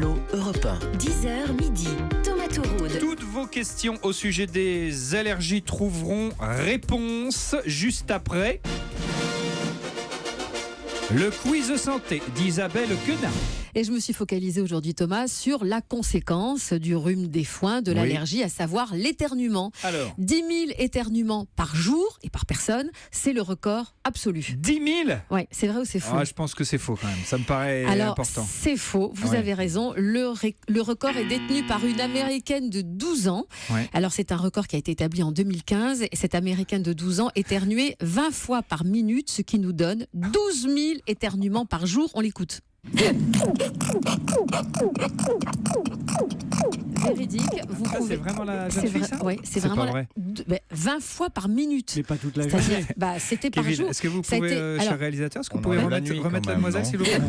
Allô, Europe 1. 10h midi, Thomas Touroud. Toutes vos questions au sujet des allergies trouveront réponse juste après le quiz santé d'Isabelle Quenard. Et je me suis focalisée aujourd'hui, Thomas, sur la conséquence du rhume des foins, de l'allergie, à savoir l'éternuement. Alors 10 000 éternuements par jour et par personne, c'est le record absolu. 10 000 Ouais, c'est vrai ou c'est faux? Je pense que c'est faux quand même, ça me paraît important. C'est faux, vous avez raison. Le record est détenu par une Américaine de 12 ans. Ouais. Alors c'est un record qui a été établi en 2015. Et cette Américaine de 12 ans éternuait 20 fois par minute, ce qui nous donne 12 000 éternuements par jour. On l'écoute. Véridique, vous pouvez. C'est vraiment la jeune fille, ça? Oui, c'est C'est vraiment pas vrai. 20 fois par minute. Mais pas toute la C'est-à-dire, journée. c'était par Kevin, jour. est-ce que vous Ça a pouvez, été- cher alors, réalisateur, est-ce que vous on pouvez enlève la remettre nuit, quand la même, demoiselle, non s'il vous plaît?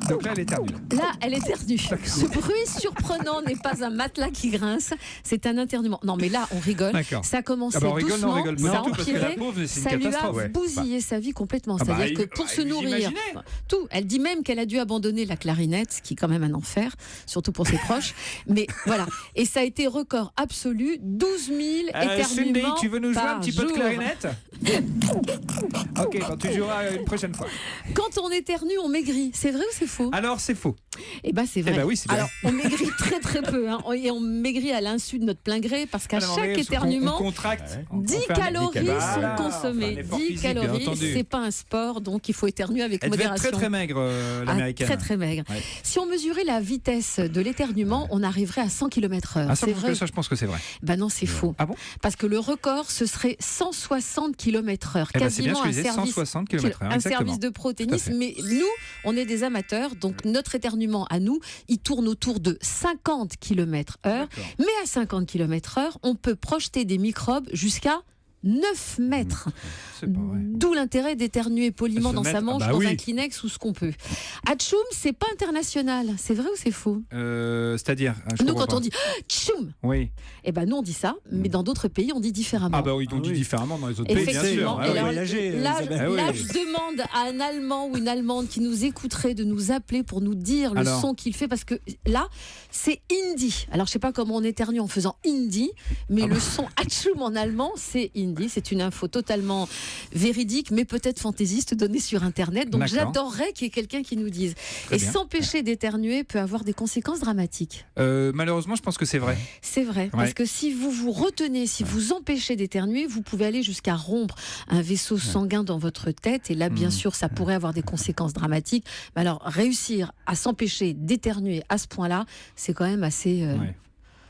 Donc là, elle éternue. Là, elle éternue. Ce bruit surprenant n'est pas un matelas qui grince, c'est un éternuement. Non, mais là, on rigole. D'accord. Ça a commencé On rigole, doucement, non, on rigole ça pas a du tout, parce que la empiré, pauvre, c'est une ça lui a catastrophe. bousillé sa vie complètement. Ah bah, C'est-à-dire que pour se vous nourrir, imaginez tout. Elle dit même qu'elle a dû abandonner la clarinette, ce qui est quand même un enfer, surtout pour ses proches. Mais voilà. Et ça a été record absolu, 12 000 éternuements Cindy, tu veux nous jouer un par petit peu de jour. clarinette? Ok, bon, tu joueras une prochaine fois. Quand on éternue, on maigrit. C'est vrai ou c'est faux? Alors, c'est faux. Eh ben c'est vrai. Eh ben oui, c'est vrai. Alors on maigrit très très peu, hein, et on maigrit à l'insu de notre plein gré parce qu'à Alors, chaque on éternuement, contracte. On 10 fait un- calories Voilà, sont on fait consommées. un effort 10 physique, bien calories, entendu. c'est pas un sport, donc il faut éternuer avec Elle devait être modération. très très maigre, l'américaine. Très très maigre. Ouais. Si on mesurait la vitesse de l'éternuement, on arriverait à 100 km/h. Ah, ça, C'est vrai? ça, je pense que c'est vrai. Ben non, c'est faux. Ah bon? Parce que le record, ce serait 160 km/h. Eh ben, c'est bien Quasiment ce que un je disais, service. 160 km/h. Un service de protéinisme, mais nous, on est des amateurs, donc notre éternuement à nous, il tourne autour de 50 km/h, D'accord. mais à 50 km/h, on peut projeter des microbes jusqu'à 9 mètres. C'est pas vrai. D'où l'intérêt d'éternuer poliment Se dans sa mettre- manche, ah bah dans oui. un Kleenex ou ce qu'on peut. Atchoum, c'est pas international, c'est vrai ou c'est faux? C'est-à-dire je Nous, comprends quand on pas. dit tchoum, Oui. eh ben nous on dit ça, mais dans d'autres pays on dit différemment. Ah bah oui, on dit oui. différemment dans les autres pays, bien sûr. Effectivement. Ah Et oui. alors, voyager, là, Isabelle. Ah oui. là, je demande à un Allemand ou une Allemande qui nous écouterait de nous appeler pour nous dire le Alors. son qu'il fait, parce que là, c'est hindi. Alors, je sais pas comment on éternue en faisant hindi, mais le son atchoum en allemand, c'est hindi. C'est une info totalement véridique, mais peut-être fantaisiste, donnée sur Internet. Donc, D'accord. j'adorerais qu'il y ait quelqu'un qui nous dise. Très Et bien. s'empêcher d'éternuer peut avoir des conséquences dramatiques. Malheureusement, je pense que c'est vrai. C'est vrai, parce que si vous vous retenez, si vous empêchez d'éternuer, vous pouvez aller jusqu'à rompre un vaisseau sanguin dans votre tête. Et là, bien sûr, ça pourrait avoir des conséquences dramatiques. Mais alors, réussir à s'empêcher d'éternuer à ce point-là, c'est quand même assez Ouais.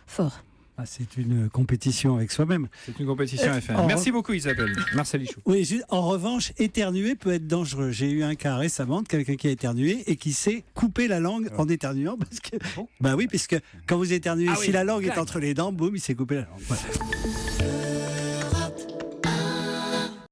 fort. Ah, c'est une compétition avec soi-même. C'est une compétition à faire. en Merci beaucoup, Isabelle. Marcel Ichou. Oui, en revanche, éternuer peut être dangereux. J'ai eu un cas récemment de quelqu'un qui a éternué et qui s'est coupé la langue en éternuant parce que, bah oui, puisque quand vous éternuez, Ah oui, si la langue est clac. entre les dents, boum, il s'est coupé la langue. Voilà.